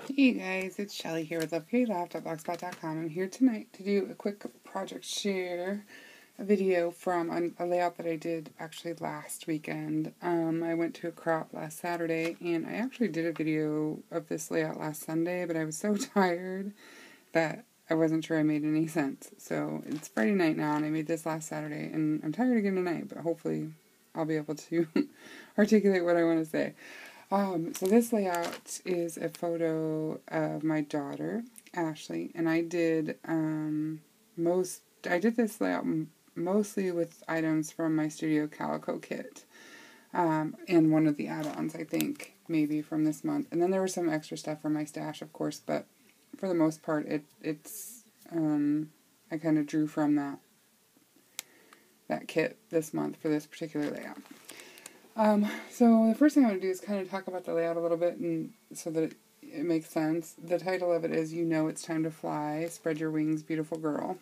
Hey guys, it's Shelly here with Lovecreatelaugh.blogspot.com. I'm here tonight to do a quick project share, a video from a layout that I did actually last weekend. I went to a crop last Saturday, and I actually did a video of this layout last Sunday, but I was so tired that I wasn't sure I made any sense. So it's Friday night now, and I made this last Saturday, and I'm tired again tonight, but hopefully I'll be able to articulate what I want to say. So this layout is a photo of my daughter, Ashley, and I did this layout mostly with items from my Studio Calico kit, and one of the add-ons, I think, maybe from this month. And then there was some extra stuff from my stash, of course, but for the most part, it's I kind of drew from that kit this month for this particular layout. So the first thing I want to do is kind of talk about the layout a little bit, and so that it makes sense. The title of it is "You Know It's Time to Fly, Spread Your Wings, Beautiful Girl."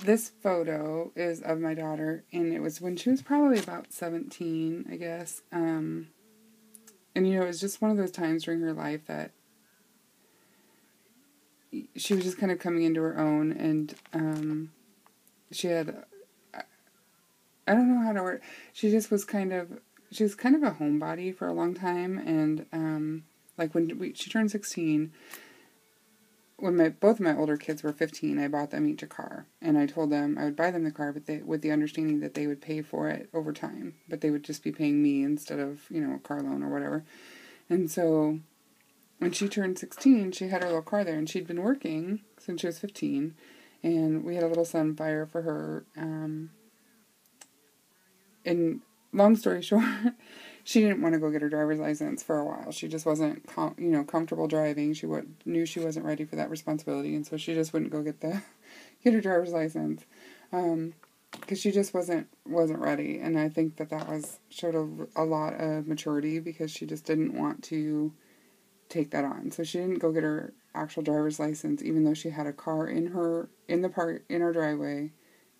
This photo is of my daughter, and it was when she was probably about 17, I guess. And it was just one of those times during her life that she was just kind of coming into her own, and she had, I don't know how to word. She was kind of a homebody for a long time, and like when she turned 16, when both of my older kids were 15, I bought them each a car, and I told them I would buy them the car, but with the understanding that they would pay for it over time, but they would just be paying me instead of a car loan or whatever. And so when she turned 16, she had her little car there, and she'd been working since she was 15, and we had a little Sunfire for her. And long story short, she didn't want to go get her driver's license for a while. She just wasn't, comfortable driving. She knew she wasn't ready for that responsibility, and so she just wouldn't go get her driver's license, because she just wasn't ready. And I think that showed a lot of maturity, because she just didn't want to take that on. So she didn't go get her actual driver's license, even though she had a car in our driveway.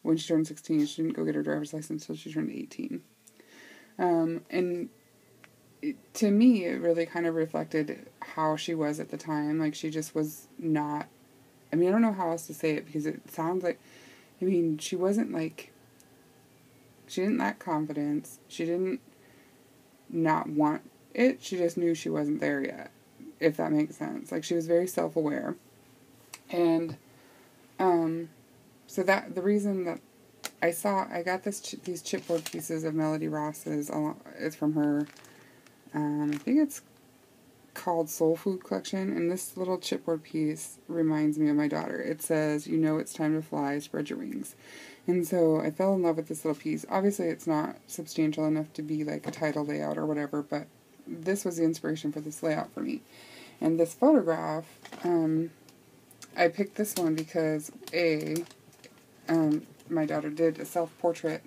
When she turned 16, she didn't go get her driver's license until she turned 18. To me, it really kind of reflected how she was at the time. Like, she just was not, I don't know how else to say it, because it sounds like, she wasn't like, she didn't lack confidence. She didn't not want it. She just knew she wasn't there yet, if that makes sense. Like, she was very self-aware. And, so that the reason that I got these chipboard pieces of Melody Ross's. It's from her. I think it's called Soul Food Collection, and this little chipboard piece reminds me of my daughter. It says, "You know it's time to fly, spread your wings." And so I fell in love with this little piece. Obviously, it's not substantial enough to be like a title layout or whatever, but this was the inspiration for this layout for me. And this photograph, I picked this one because my daughter did a self-portrait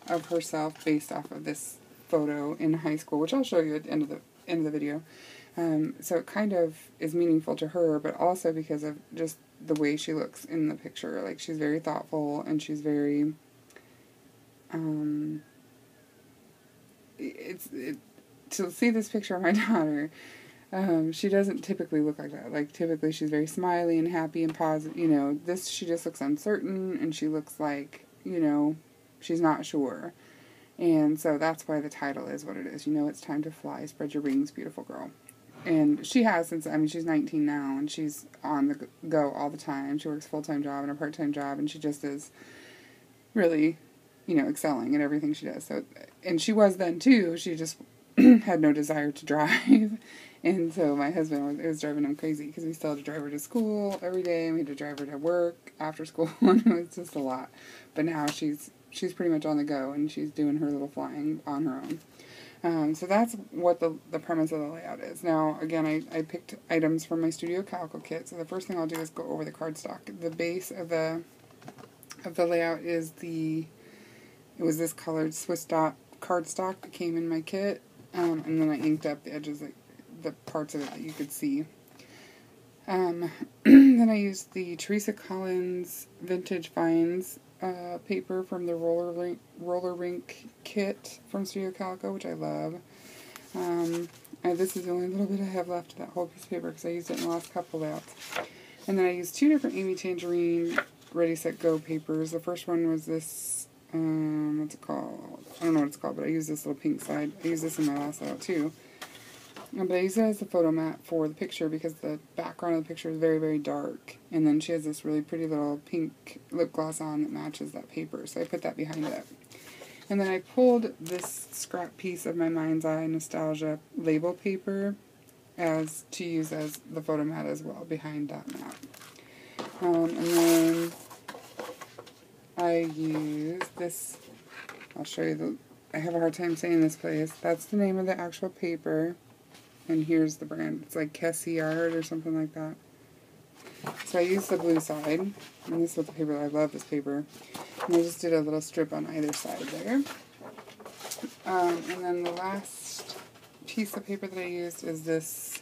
of herself based off of this photo in high school, which I'll show you at the end of the video. So it kind of is meaningful to her, but also because of just the way she looks in the picture. Like, she's very thoughtful, and she's very, to see this picture of my daughter, she doesn't typically look like that. Like, typically she's very smiley and happy and positive. She just looks uncertain, and she looks like, she's not sure. And so that's why the title is what it is. It's time to fly, spread your wings, beautiful girl. And she has since, she's 19 now, and she's on the go all the time. She works a full-time job and a part-time job, and she just is really, excelling at everything she does. So, and she was then too. She just had no desire to drive. And so my husband, it was driving him crazy, because we still had to drive her to school every day, and we had to drive her to work after school, and it was just a lot. But now she's pretty much on the go, and she's doing her little flying on her own. So that's what the premise of the layout is. Now, again, I picked items from my Studio Calico kit, so the first thing I'll do is go over the cardstock. The base of the layout is it was this colored Swiss dot cardstock that came in my kit, and then I inked up the edges, like the parts of it that you could see. Then I used the Teresa Collins Vintage Finds paper from the roller rink kit from Studio Calico, which I love. This is the only little bit I have left of that whole piece of paper because I used it in the last couple layouts. And then I used 2 different Amy Tangerine Ready, Set, Go papers. The first one was this, what's it called? I don't know what it's called, but I used this little pink side. I used this in my last layout too. But I used it as the photo mat for the picture because the background of the picture is very, very dark. And then she has this really pretty little pink lip gloss on that matches that paper. So I put that behind it. And then I pulled this scrap piece of my Mind's Eye Nostalgia label paper to use as the photo mat as well behind that mat. And then I used this, I'll show you I have a hard time saying this place. That's the name of the actual paper. And here's the brand. It's like Kessie Art or something like that. So I used the blue side. And this is what the paper, I love this paper. And I just did a little strip on either side there. And then the last piece of paper that I used is this,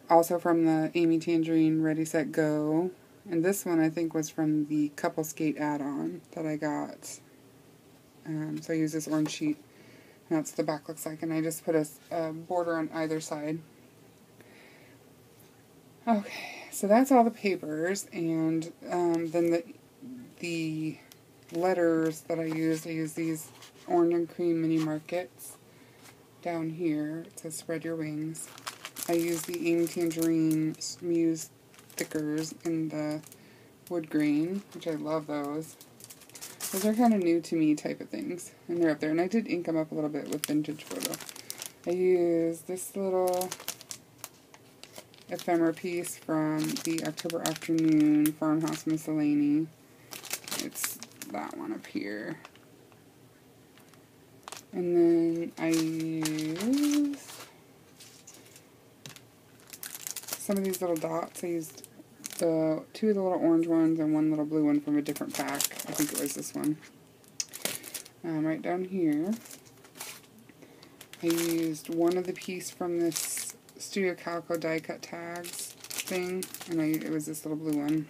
also from the Amy Tangerine Ready, Set, Go. And this one I think was from the Couple Skate add-on that I got. So I used this orange sheet. And that's what the back looks like. And I just put a border on either side. Okay, so that's all the papers. And then the letters that I use these orange and cream mini markets down here. It says spread your wings. I use the Amy Tangerine Muse stickers in the wood grain, which I love those. Those are kind of new to me type of things, and they're up there. And I did ink them up a little bit with Vintage Photo. I use this little ephemera piece from the October Afternoon Farmhouse Miscellany. It's that one up here. And then I used some of these little dots. I used 2 of the little orange ones and 1 little blue one from a different pack. I think it was this one. Right down here, I used one of the piece from this Studio Calico die cut tags thing, and it was this little blue one.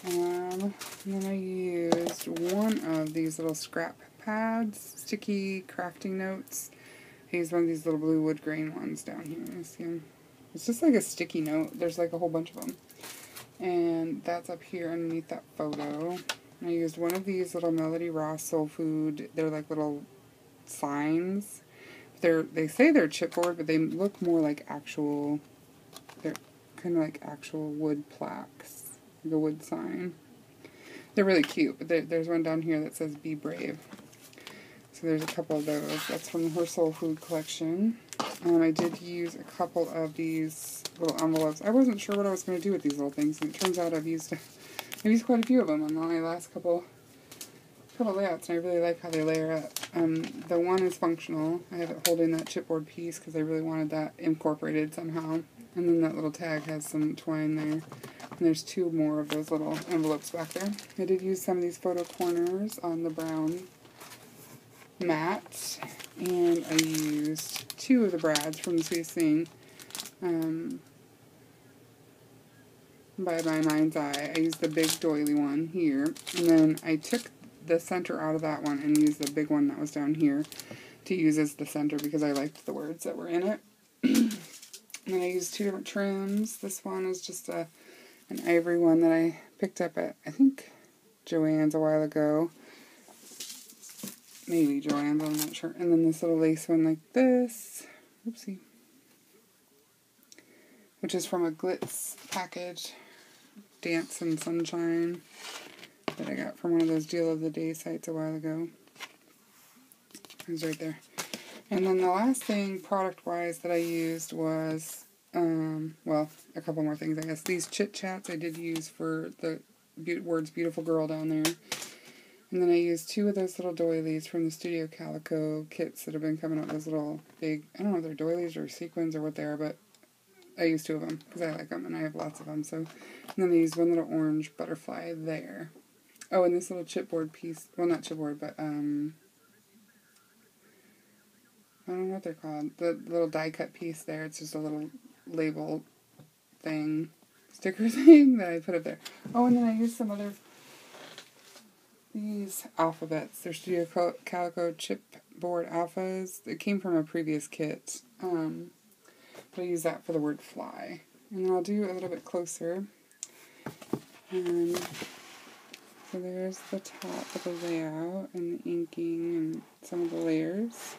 And then I used one of these little scrap pads, sticky crafting notes. I used one of these little blue wood grain ones down here. You see them? It's just like a sticky note. There's like a whole bunch of them. And that's up here underneath that photo. I used one of these little Melody Ross Soul Food. They're like little signs. They say they're chipboard, but they look more like actual, they're kind of like actual wood plaques. Like a wood sign. They're really cute, but there's one down here that says Be Brave. So there's a couple of those. That's from her Soul Food collection. I did use a couple of these little envelopes. I wasn't sure what I was going to do with these little things, and it turns out I've used quite a few of them on my last couple layouts, and I really like how they layer up. The one is functional. I have it holding that chipboard piece because I really wanted that incorporated somehow. And then that little tag has some twine there. And there's 2 more of those little envelopes back there. I did use some of these photo corners on the brown mat, and I used 2 of the brads from The Sweetest Thing by my Mind's Eye. I used the big doily one here, and then I took the center out of that one and used the big one that was down here to use as the center because I liked the words that were in it. And then I used 2 different trims. This one is just an ivory one that I picked up at, I think, Joann's a while ago. Maybe Joann's, I'm not sure. And then this little lace one like this. Oopsie. Which is from a Glitz package. Dance and Sunshine. That I got from one of those Deal of the Day sites a while ago. It was right there. And then the last thing, product-wise, that I used was, well, a couple more things, I guess. These Chit Chats I did use for the words Beautiful Girl down there. And then I used 2 of those little doilies from the Studio Calico kits that have been coming out. Those little big, I don't know if they're doilies or sequins or what they are, but I used 2 of them because I like them and I have lots of them. So, and then I used one little orange butterfly there. Oh, and this little chipboard piece, well, not chipboard, but, I don't know what they're called. The little die cut piece there. It's just a little label thing, sticker thing that I put up there. Oh, and then I used some other, these alphabets. They're Studio Calico chip chipboard alphas. It came from a previous kit, but I use that for the word fly. And then I'll do a little bit closer. So there's the top of the layout and the inking and some of the layers.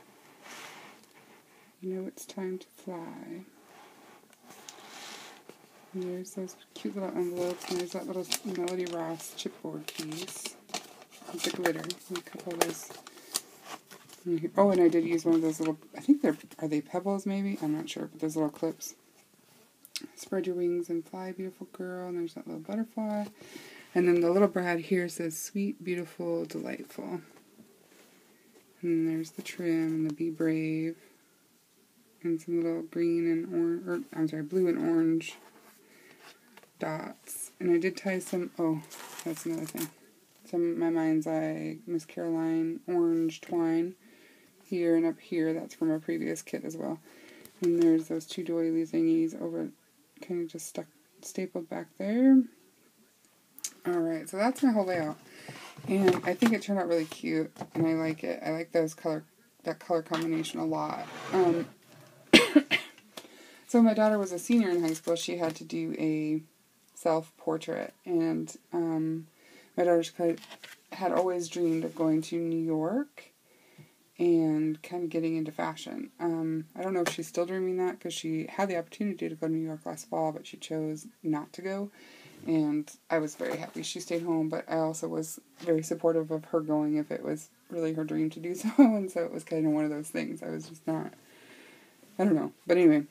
You know it's time to fly. And there's those cute little envelopes, and there's that little Melody Ross chipboard piece with the glitter. And a couple of those. Oh, and I did use one of those little, I think are they pebbles maybe? I'm not sure, but those little clips. Spread your wings and fly, beautiful girl. And there's that little butterfly. And then the little brad here says, sweet, beautiful, delightful. And then there's the trim and the be brave. And some little green and orange, blue and orange dots. And I did tie some, that's another thing. Some My Mind's Eye, Miss Caroline orange twine here and up here. That's from a previous kit as well. And there's those two doily thingies over, kind of just stapled back there. Alright, so that's my whole layout. And I think it turned out really cute, and I like it. I like that color combination a lot. So my daughter was a senior in high school. She had to do a self-portrait, and my daughter had always dreamed of going to New York and kind of getting into fashion. I don't know if she's still dreaming that, because she had the opportunity to go to New York last fall, but she chose not to go, and I was very happy she stayed home, but I also was very supportive of her going if it was really her dream to do so, and so it was kind of one of those things. I was just not, I don't know, but anyway.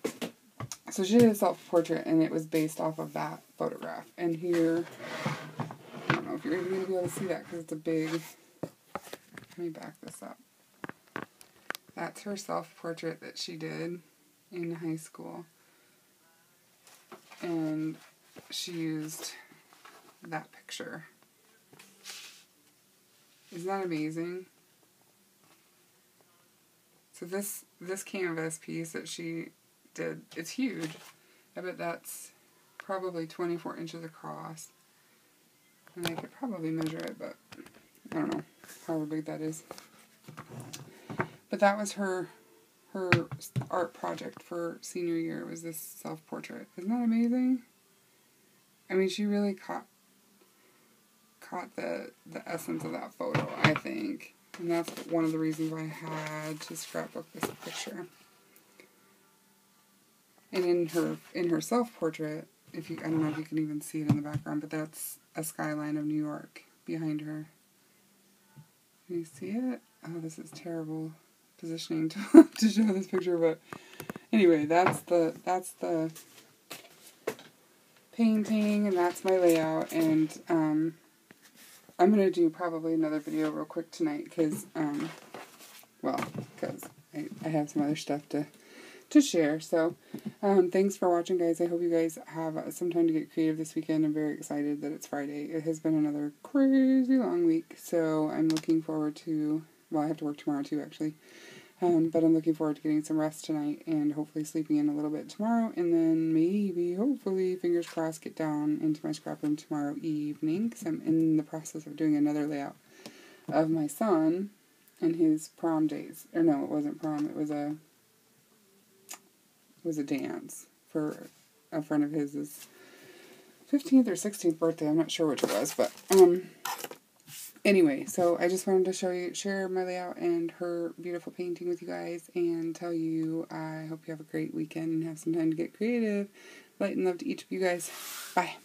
So she did a self-portrait, and it was based off of that photograph. And here, I don't know if you're even going to be able to see that because it's a big, let me back this up. That's her self-portrait that she did in high school. And she used that picture. Isn't that amazing? So this canvas piece that she did, it's huge. I bet that's probably 24 inches across. And I could probably measure it, but I don't know however big that is. But that was her art project for senior year. It was this self-portrait. Isn't that amazing? I mean, she really caught the essence of that photo, I think. And that's one of the reasons why I had to scrapbook this picture. And in her self-portrait, I don't know if you can even see it in the background, but that's a skyline of New York behind her. Can you see it? Oh, this is terrible positioning to show this picture, but anyway, that's the painting, and that's my layout, and I'm going to do probably another video real quick tonight, because I have some other stuff to share. So, thanks for watching, guys. I hope you guys have some time to get creative this weekend. I'm very excited that it's Friday. It has been another crazy long week, so I'm looking forward to, I have to work tomorrow too, actually. But I'm looking forward to getting some rest tonight and hopefully sleeping in a little bit tomorrow, and then maybe, hopefully, fingers crossed, get down into my scrap room tomorrow evening, because I'm in the process of doing another layout of my son and his prom days. Or no, it wasn't prom, it was a dance for a friend of his 15th or 16th birthday. I'm not sure which it was, but anyway, so I just wanted to share my layout and her beautiful painting with you guys, and tell you I hope you have a great weekend and have some time to get creative. Light and love to each of you guys. Bye.